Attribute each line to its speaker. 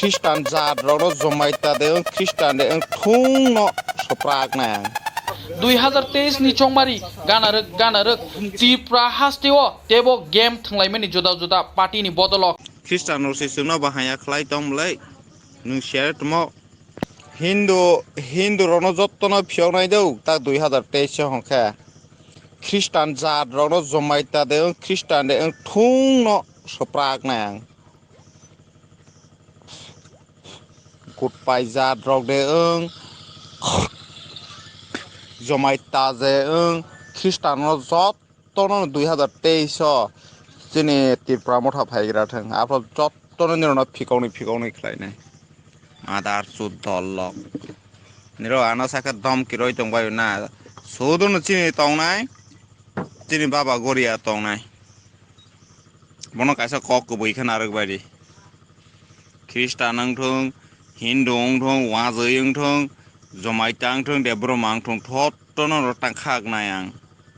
Speaker 1: Christian zat rok jomaita de Christian de thung no soprak na
Speaker 2: 2023 ni chongmari ganarek Tripura hasteo tebo game thanglaimani juda juda party ni bodolok
Speaker 1: Christian no se sungna bahaya khlai tomlai nung share tomo Hindu rono jottono phionai deu ta 2023 hongkha Christian zat rok jomaita de Christian de thung no soprak na goodbye zat rok de jomaita je Christian no jottono 2023 jini Tripura motha phaigra thang apro jottono nirona phikauni khlainai adar suddolok niro ano saka dom kiroi tongbai na sodon chini tongnai chini baba goria tongnai bono kaisa kok kubui khana arokbari Christian angthong Hindu angthong wajai angthong jomaita angthong debroma angthong thottono rotang khak nai ang